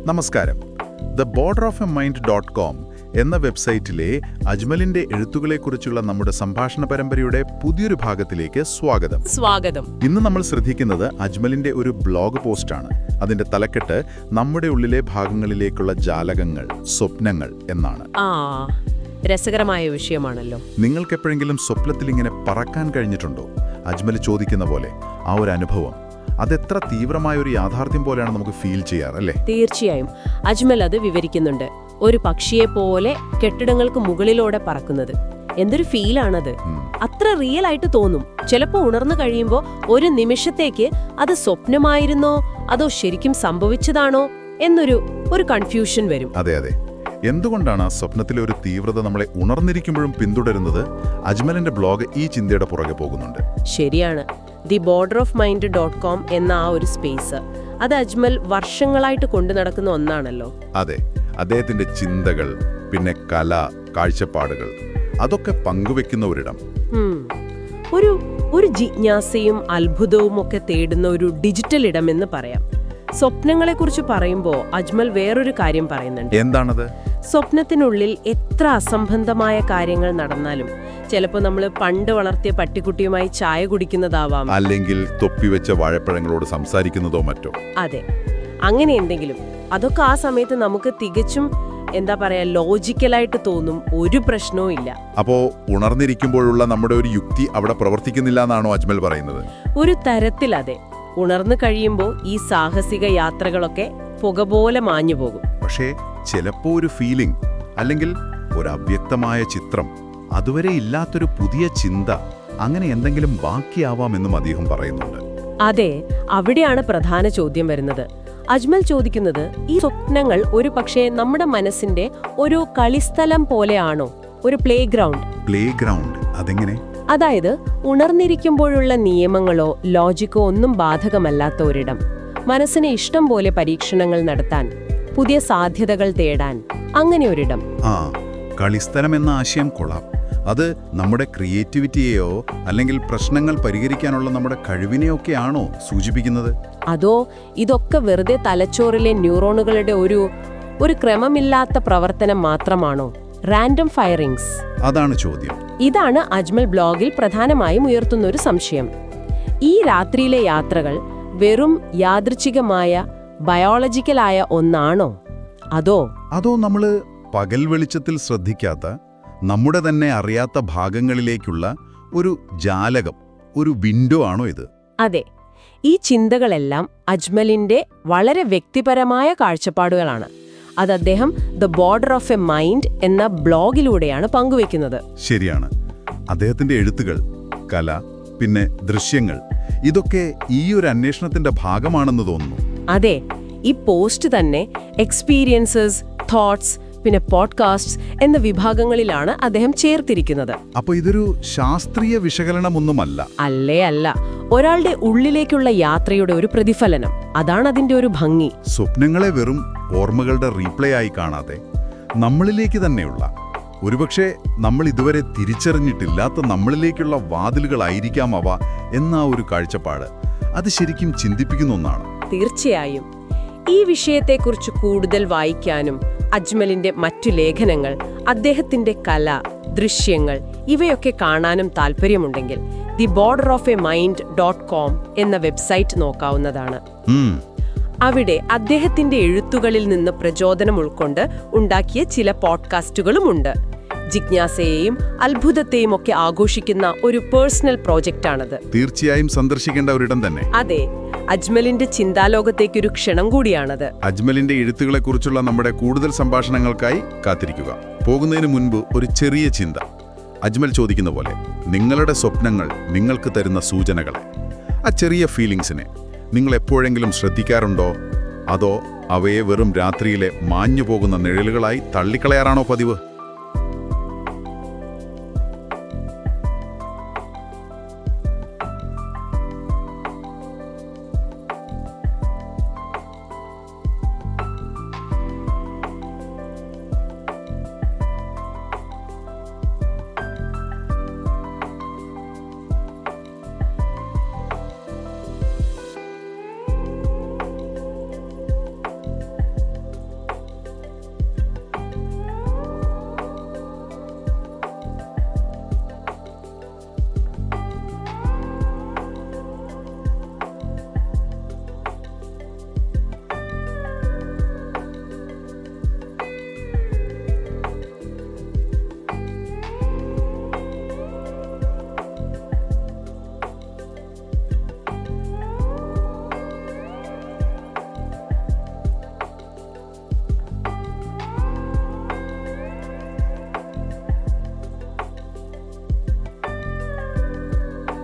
നമസ്കാരം. theborderofamind.com എന്ന വെബ്സൈറ്റിലെ അജ്മലിന്റെ എഴുത്തുകളെക്കുറിച്ചുള്ള നമ്മുടെ സംഭാഷണ പരമ്പരയുടെ പുതിയൊരു ഭാഗത്തിലേക്ക് സ്വാഗതം. ഇന്ന് നമ്മൾ ശ്രദ്ധിക്കുന്നത് അജ്മലിന്റെ ഒരു ബ്ലോഗ് പോസ്റ്റാണ്. അതിന്റെ തലക്കെട്ട് നമ്മുടെ ഉള്ളിലെ ഭാഗങ്ങളിലേക്കുള്ള ജാലകങ്ങൾ, സ്വപ്നങ്ങൾ എന്നാണ്. രസകരമായ വിഷയമാണല്ലോ. നിങ്ങൾക്കെപ്പോഴെങ്കിലും സ്വപ്നത്തിൽ ഇങ്ങനെ പറക്കാൻ കഴിഞ്ഞിട്ടുണ്ടോ? അജ്മൽ ചോദിക്കുന്ന പോലെ ആ ഒരു അനുഭവം അതെത്ര തീവ്രമായ ഒരു യാഥാർത്ഥ്യം പോലെയാണ് നമുക്ക് ഫീൽ ചെയ്യാറല്ലേ? തീർച്ചയായും. അജ്മൽ അത് വിവരിക്കുന്നുണ്ട്. ഒരു പക്ഷിയെ പോലെ കെട്ടിടങ്ങൾക്ക് മുകളിലൂടെ പറക്കുന്നത്. എന്തൊരു ഫീലാണത്! അത്ര റിയൽ ആയിട്ട് തോന്നും. ചിലപ്പോൾ ഉണർന്നു കഴിയുമ്പോൾ ഒരു നിമിഷത്തേക്ക് അത് സ്വപ്നമായിരുന്നോ അതോ ശരിക്കും സംഭവിച്ചതാണോ എന്നൊരു കൺഫ്യൂഷൻ വരും. അതെ. എന്തുകൊണ്ടാണ് ആ സ്വപ്നത്തിലെ ഒരു തീവ്രത നമ്മളെ ഉണർന്നിരിക്കുമ്പോഴും പിന്തുടരുന്നത്? അജ്മലിന്റെ ബ്ലോഗ് ഈ ചിന്തയുടെ പുറകെ പോകുന്നുണ്ട്. ശരിയാണ്. theborderofamind.com എന്ന ആ ഒരു സ്പേസ്, അത് അജ്മൽ വർഷങ്ങളായിട്ട് കൊണ്ടു നടക്കുന്ന ഒന്നാണല്ലോ. അതെ, അദ്ദേഹത്തിന്റെ ചിന്തകൾ, പിന്നെ കല, കാഴ്ചപ്പാടുകൾ, അതൊക്കെ പങ്കുവെക്കുന്ന ഒരിടം. ഒരു ജിജ്ഞാസയും അത്ഭുതവും ഒക്കെ തേടുന്ന ഒരു ഡിജിറ്റൽ ഇടമെന്ന് പറയാം. സ്വപ്നങ്ങളെക്കുറിച്ച് പറയുമ്പോൾ അജ്മൽ വേറൊരു കാര്യം പറയുന്നുണ്ട്. എന്താണത്? സ്വപ്നത്തിനുള്ളിൽ എത്ര അസംബന്ധമായ കാര്യങ്ങൾ നടന്നാലും, ചിലപ്പോൾ നമ്മൾ പണ്ട് വളർത്തിയ പട്ടിക്കുട്ടിയുമായി ചായ കുടിക്കുന്നതാവാം, അല്ലെങ്കിൽ തൊപ്പിവെച്ച വാഴപ്പഴങ്ങളോട് സംസാരിക്കുന്നതോ മറ്റോ. അതെ, അങ്ങനെ എന്തെങ്കിലും. അതൊക്കെ ആ സമയത്ത് നമുക്ക് തികച്ചും ലോജിക്കലായിട്ട് തോന്നും. ഒരു പ്രശ്നവും ഇല്ല. അപ്പോ ഉണർന്നിരിക്കുമ്പോഴുള്ള നമ്മുടെ ഒരു യുക്തി അവിടെ പ്രവർത്തിക്കുന്നില്ല എന്നാണോ അജ്മൽ പറയുന്നത്? ഒരു തരത്തിൽ അതെ. ഉണർന്നു കഴിയുമ്പോൾ ഈ സാഹസിക യാത്രകളൊക്കെ പുക പോലെ മാഞ്ഞു പോകും. പക്ഷേ ചിലപ്പോ ഒരു ഫീലിംഗ്, അല്ലെങ്കിൽ ഒരു അവ്യക്തമായ ചിത്രം, അതുവരെ ഇല്ലാത്തൊരു പുതിയ ചിന്ത, അങ്ങനെ എന്തെങ്കിലും ബാക്കിയാവാമെന്നും അദ്ദേഹം പറയുന്നുണ്ട്. അതെ, അവിടെയാണ് പ്രധാന ചോദ്യം വരുന്നത്. അജ്മൽ ചോദിക്കുന്നത്, ഈ സ്വപ്നങ്ങൾ ഒരു പക്ഷേ നമ്മുടെ മനസ്സിന്റെ ഒരു കളിസ്ഥലം പോലെയാണോ? ഒരു പ്ലേ ഗ്രൗണ്ട്. അതെങ്ങനെ? അതായത് ഉണർന്നിരിക്കുമ്പോഴുള്ള നിയമങ്ങളോ ലോജിക്കോ ഒന്നും ബാധകമല്ലാത്ത ഒരിടം. മനസ്സിന് ഇഷ്ടം പോലെ പരീക്ഷണങ്ങൾ നടത്താൻ, പുതിയ സാധ്യതകൾ തേടാൻ, അങ്ങനെ ഒരിടം. കളിസ്ഥലം എന്ന ആശയം കൊള്ളാം. അത് നമ്മുടെ ക്രിയേറ്റിവിറ്റിയെയോ അല്ലെങ്കിൽ പ്രശ്നങ്ങൾ പരിഹരിക്കാനുള്ള നമ്മുടെ കഴിവിനെയൊക്കെയാണോ സൂചിപ്പിക്കുന്നത്? അതോ ഇതൊക്കെ വെറുതെ തലച്ചോറിലെ ന്യൂറോണുകളുടെ ഒരു ക്രമമില്ലാത്ത പ്രവർത്തനം മാത്രമാണോ? Random firings? അതാണ് ചോദ്യം. ഇതാണ് അജ്മൽ ബ്ലോഗിൽ പ്രധാനമായും ഉയർത്തുന്ന ഒരു സംശയം. ഈ രാത്രിയിലെ യാത്രകൾ വെറും യാദൃച്ഛികമായ ബയോളജിക്കലായ ഒന്നാണോ? അതോ നമ്മള് പകൽ വെളിച്ചത്തിൽ ശ്രദ്ധിക്കാത്ത, നമ്മുടെ തന്നെ അറിയാത്ത ഭാഗങ്ങളിലേക്കുള്ള ഒരു ജാലകം, ഒരു വിൻഡോ ആണോ ഇത്? അതെ, ഈ ചിന്തകളെല്ലാം അജ്മലിന്റെ വളരെ വ്യക്തിപരമായ കാഴ്ചപ്പാടുകളാണ്. അത് അദ്ദേഹം theborderofamind എന്ന ബ്ലോഗിലൂടെയാണ് പങ്കുവെക്കുന്നത്. ശരിയാണ്. അദ്ദേഹത്തിന്റെ എഴുത്തുകൾ, കല, പിന്നെ ദൃശ്യങ്ങൾ, ഇതൊക്കെ ഈ ഒരു അന്വേഷണത്തിന്റെ ഭാഗമാണെന്ന് തോന്നുന്നു. അതെ, ഈ പോസ്റ്റ് തന്നെ എക്സ്പീരിയൻസസ്, തോട്ട്സ്, പിന്നെ പോഡ്കാസ്റ്റ്സ് എന്ന വിഭാഗങ്ങളിലാണ് അദ്ദേഹം ചേർത്തിരിക്കുന്നത്. അപ്പൊ ഇതൊരു ശാസ്ത്രീയ വിശകലനമൊന്നുമല്ല. അല്ല, ഒരാളുടെ ഉള്ളിലേക്കുള്ള യാത്രയുടെ ഒരു പ്രതിഫലനം. അതാണ് അതിന്റെ ഒരു ഭംഗി. സ്വപ്നങ്ങളെ വെറും ഓർമ്മകളുടെ റീപ്ലേ ആയി കാണാതെ, നമ്മളിലേക്ക് തന്നെയുള്ള, ഒരുപക്ഷെ നമ്മൾ ഇതുവരെ തിരിച്ചറിഞ്ഞിട്ടില്ലാത്ത നമ്മളിലേക്കുള്ള വാതിലുകളായിരിക്കാം അവ എന്ന ഒരു കാഴ്ചപ്പാട്, അത് ശരിക്കും ചിന്തിപ്പിക്കുന്ന ഒന്നാണ്. തീർച്ചയായും. ഈ വിഷയത്തെക്കുറിച്ച് കൂടുതൽ വായിക്കാനും അജ്മലിന്റെ മറ്റു ലേഖനങ്ങൾ, അദ്ദേഹത്തിന്റെ കല, ദൃശ്യങ്ങൾ, ഇവയൊക്കെ കാണാനും താല്പര്യമുണ്ടെങ്കിൽ theborderofamind.com എന്ന വെബ്സൈറ്റ് നോക്കാവുന്നതാണ്. അവിടെ അദ്ദേഹത്തിന്റെ എഴുത്തുകളിൽ നിന്ന് പ്രചോദനം ഉൾക്കൊണ്ട് ഉണ്ടാക്കിയ ചില പോഡ്കാസ്റ്റുകളുമുണ്ട്. ജിജ്ഞാസയെയും അത്ഭുതത്തെയും ഒക്കെ ആഘോഷിക്കുന്ന ഒരു പേഴ്സണൽ പ്രോജക്റ്റാണത്. തീർച്ചയായും സന്ദർശിക്കേണ്ട ഒരിടം തന്നെ. അതെ, അജ്മലിന്റെ ചിന്താലോകത്തേക്കൊരു ക്ഷണം കൂടിയാണത്. അജ്മലിന്റെ എഴുത്തുകളെക്കുറിച്ചുള്ള നമ്മുടെ കൂടുതൽ സംഭാഷണങ്ങൾക്കായി കാത്തിരിക്കുക. പോകുന്നതിന് മുൻപ് ഒരു ചെറിയ ചിന്ത. അജ്മൽ ചോദിക്കുന്ന പോലെ, നിങ്ങളുടെ സ്വപ്നങ്ങൾ നിങ്ങൾക്ക് തരുന്ന സൂചനകളെ, ആ ചെറിയ ഫീലിങ്സിനെ നിങ്ങൾ എപ്പോഴെങ്കിലും ശ്രദ്ധിക്കാറുണ്ടോ? അതോ അവയെ വെറും രാത്രിയിലെ മാഞ്ഞു പോകുന്ന നിഴലുകളായി തള്ളിക്കളയാറാണോ പതിവ്?